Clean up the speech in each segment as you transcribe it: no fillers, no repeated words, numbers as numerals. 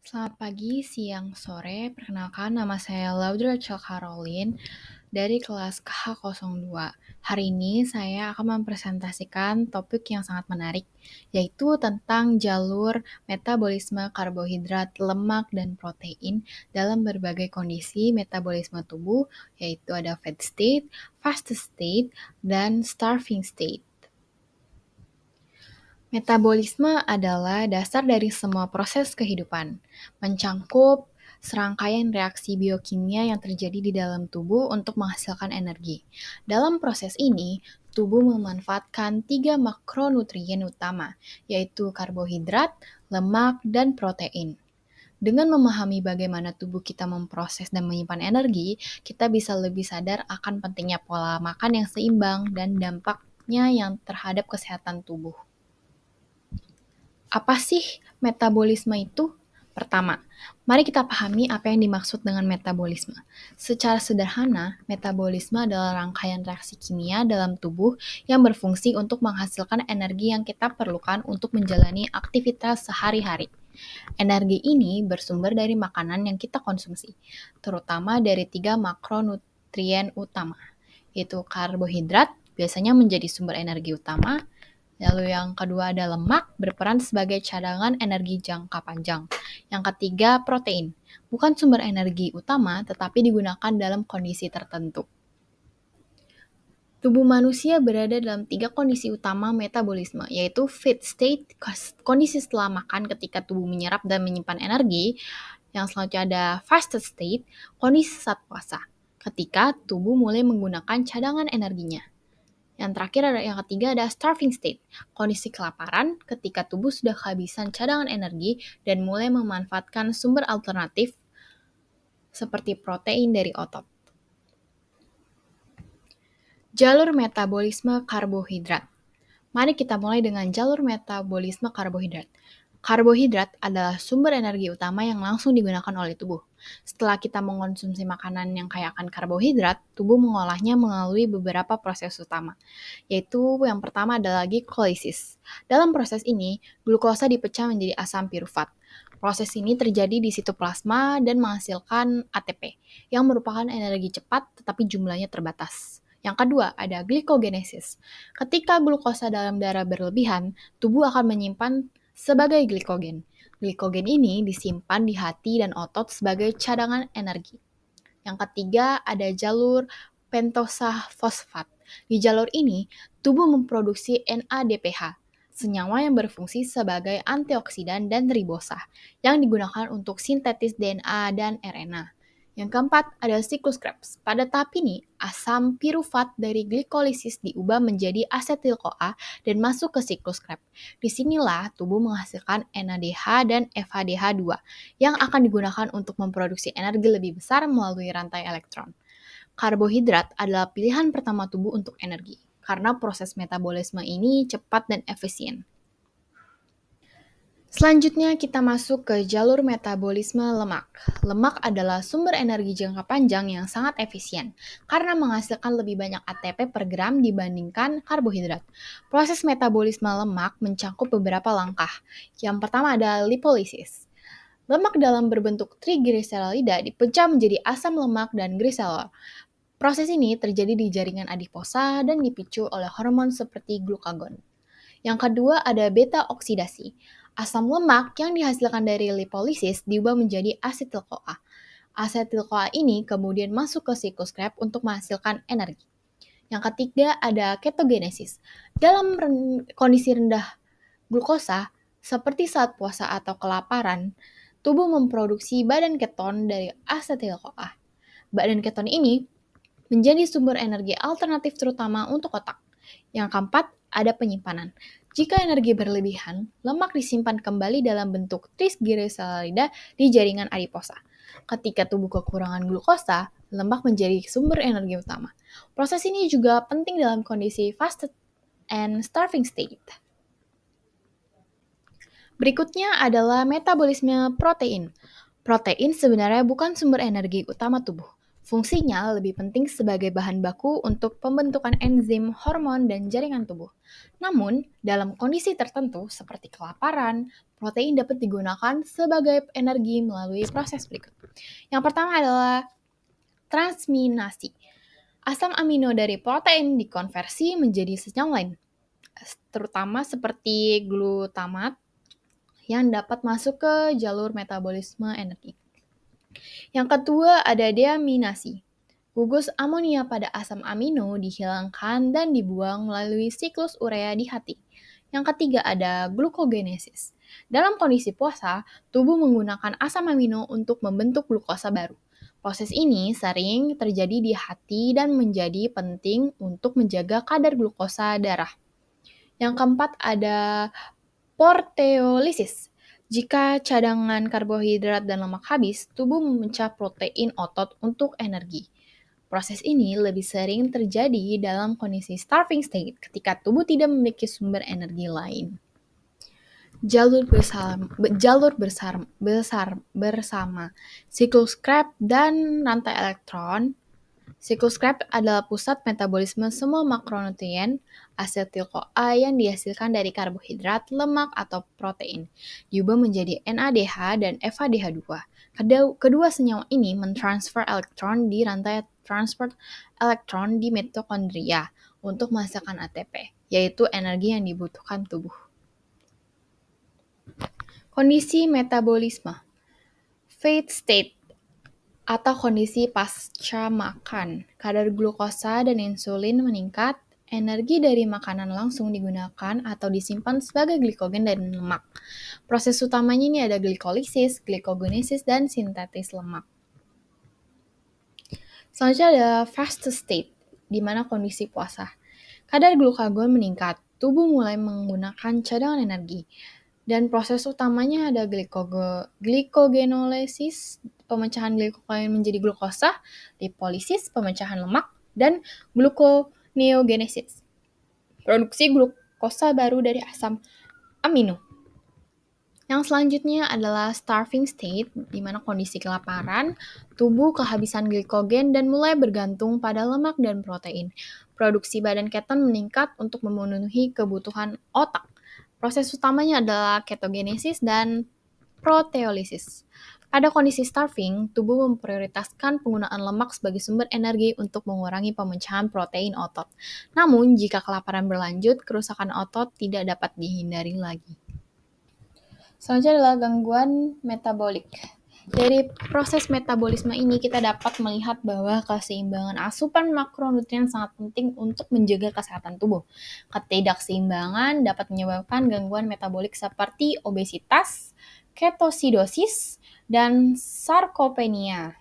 Selamat pagi, siang, sore. Perkenalkan, nama saya Laudra Rachel Caroline dari kelas KH02. Hari ini saya akan mempresentasikan topik yang sangat menarik, yaitu tentang jalur metabolisme karbohidrat, lemak, dan protein dalam berbagai kondisi metabolisme tubuh, yaitu ada fat state, fast state, dan starving state. Metabolisme adalah dasar dari semua proses kehidupan, mencangkup serangkaian reaksi biokimia yang terjadi di dalam tubuh untuk menghasilkan energi. Dalam proses ini, tubuh memanfaatkan 3 makronutrien utama, yaitu karbohidrat, lemak, dan protein. Dengan memahami bagaimana tubuh kita memproses dan menyimpan energi, kita bisa lebih sadar akan pentingnya pola makan yang seimbang dan dampaknya yang terhadap kesehatan tubuh. Apa sih metabolisme itu? Pertama, mari kita pahami apa yang dimaksud dengan metabolisme. Secara sederhana, metabolisme adalah rangkaian reaksi kimia dalam tubuh yang berfungsi untuk menghasilkan energi yang kita perlukan untuk menjalani aktivitas sehari-hari. Energi ini bersumber dari makanan yang kita konsumsi, terutama dari 3 makronutrien utama, yaitu karbohidrat, biasanya menjadi sumber energi utama. Lalu yang kedua ada lemak, berperan sebagai cadangan energi jangka panjang. Yang ketiga protein, bukan sumber energi utama tetapi digunakan dalam kondisi tertentu. Tubuh manusia berada dalam 3 kondisi utama metabolisme, yaitu feed state, kondisi setelah makan ketika tubuh menyerap dan menyimpan energi. Yang selanjutnya ada fasted state, kondisi saat puasa, ketika tubuh mulai menggunakan cadangan energinya. Yang terakhir ada yang ketiga ada starving state, kondisi kelaparan ketika tubuh sudah kehabisan cadangan energi dan mulai memanfaatkan sumber alternatif seperti protein dari otot. Jalur metabolisme karbohidrat. Mari kita mulai dengan jalur metabolisme karbohidrat. Karbohidrat adalah sumber energi utama yang langsung digunakan oleh tubuh. Setelah kita mengonsumsi makanan yang kaya akan karbohidrat, tubuh mengolahnya melalui beberapa proses utama, yaitu yang pertama adalah glikolisis. Dalam proses ini, glukosa dipecah menjadi asam pirufat. Proses ini terjadi di sitoplasma dan menghasilkan ATP, yang merupakan energi cepat tetapi jumlahnya terbatas. Yang kedua, ada glikogenesis. Ketika glukosa dalam darah berlebihan, tubuh akan menyimpan sebagai glikogen. Glikogen ini disimpan di hati dan otot sebagai cadangan energi. Yang ketiga, ada jalur pentosa fosfat. Di jalur ini, tubuh memproduksi NADPH, senyawa yang berfungsi sebagai antioksidan dan ribosa, yang digunakan untuk sintetis DNA dan RNA. Yang keempat, ada siklus Krebs. Pada tahap ini, asam pirufat dari glikolisis diubah menjadi asetil-CoA dan masuk ke siklus Krebs. Disinilah tubuh menghasilkan NADH dan FADH2 yang akan digunakan untuk memproduksi energi lebih besar melalui rantai elektron. Karbohidrat adalah pilihan pertama tubuh untuk energi, karena proses metabolisme ini cepat dan efisien. Selanjutnya kita masuk ke jalur metabolisme lemak. Lemak adalah sumber energi jangka panjang yang sangat efisien karena menghasilkan lebih banyak ATP per gram dibandingkan karbohidrat. Proses metabolisme lemak mencakup beberapa langkah. Yang pertama ada lipolisis. Lemak dalam berbentuk trigliserida dipecah menjadi asam lemak dan gliserol. Proses ini terjadi di jaringan adiposa dan dipicu oleh hormon seperti glukagon. Yang kedua ada beta oksidasi. Asam lemak yang dihasilkan dari lipolisis diubah menjadi asetil-CoA. Asetil-CoA ini kemudian masuk ke siklus Krebs untuk menghasilkan energi. Yang ketiga ada ketogenesis. Dalam kondisi rendah glukosa, seperti saat puasa atau kelaparan, tubuh memproduksi badan keton dari asetil-CoA. Badan keton ini menjadi sumber energi alternatif terutama untuk otak. Yang keempat, ada penyimpanan. Jika energi berlebihan, lemak disimpan kembali dalam bentuk trigliserida di jaringan adiposa. Ketika tubuh kekurangan glukosa, lemak menjadi sumber energi utama. Proses ini juga penting dalam kondisi fasted and starving state. Berikutnya adalah metabolisme protein. Protein sebenarnya bukan sumber energi utama tubuh. Fungsinya lebih penting sebagai bahan baku untuk pembentukan enzim, hormon, dan jaringan tubuh. Namun, dalam kondisi tertentu seperti kelaparan, Protein dapat digunakan sebagai energi melalui proses berikut. Yang pertama adalah transminasi. Asam amino dari protein dikonversi menjadi senyawa lain, terutama seperti glutamat yang dapat masuk ke jalur metabolisme energi. Yang kedua ada deaminasi. Gugus amonia pada asam amino dihilangkan dan dibuang melalui siklus urea di hati. Yang ketiga ada glukogenesis. Dalam kondisi puasa, tubuh menggunakan asam amino untuk membentuk glukosa baru. Proses ini sering terjadi di hati dan menjadi penting untuk menjaga kadar glukosa darah. Yang keempat ada proteolisis. Jika cadangan karbohidrat dan lemak habis, tubuh memecah protein otot untuk energi. Proses ini lebih sering terjadi dalam kondisi starving state ketika tubuh tidak memiliki sumber energi lain. Bersama siklus Krebs dan rantai elektron. Siklus Krebs adalah pusat metabolisme semua makronutrien asetil-CoA yang dihasilkan dari karbohidrat, lemak, atau protein, diubah menjadi NADH dan FADH2. Kedua senyawa ini mentransfer elektron di rantai transport elektron di mitokondria untuk menghasilkan ATP, yaitu energi yang dibutuhkan tubuh. Kondisi metabolisme, fat state, atau kondisi pasca makan. Kadar glukosa dan insulin meningkat, energi dari makanan langsung digunakan atau disimpan sebagai glikogen dan lemak. Proses utamanya ini ada glikolisis, glikogenesis, dan sintetis lemak. Selanjutnya ada fast state, di mana kondisi puasa. Kadar glukagon meningkat, tubuh mulai menggunakan cadangan energi. Dan proses utamanya ada glikogenolysis, pemecahan glikogen menjadi glukosa, lipolisis, pemecahan lemak, dan gluconeogenesis, produksi glukosa baru dari asam amino. Yang selanjutnya adalah starving state, di mana kondisi kelaparan, tubuh kehabisan glikogen dan mulai bergantung pada lemak dan protein. Produksi badan keton meningkat untuk memenuhi kebutuhan otak. Proses utamanya adalah ketogenesis dan proteolisis. Pada kondisi starving, tubuh memprioritaskan penggunaan lemak sebagai sumber energi untuk mengurangi pemecahan protein otot. Namun, jika kelaparan berlanjut, kerusakan otot tidak dapat dihindari lagi. Selanjutnya adalah gangguan metabolik. Dari proses metabolisme ini kita dapat melihat bahwa keseimbangan asupan makronutrien sangat penting untuk menjaga kesehatan tubuh. Ketidakseimbangan dapat menyebabkan gangguan metabolik seperti obesitas, ketosidosis, dan sarkopenia.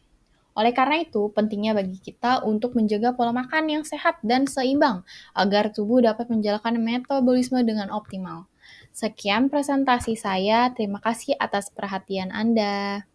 Oleh karena itu, pentingnya bagi kita untuk menjaga pola makan yang sehat dan seimbang agar tubuh dapat menjalankan metabolisme dengan optimal. Sekian presentasi saya, terima kasih atas perhatian Anda.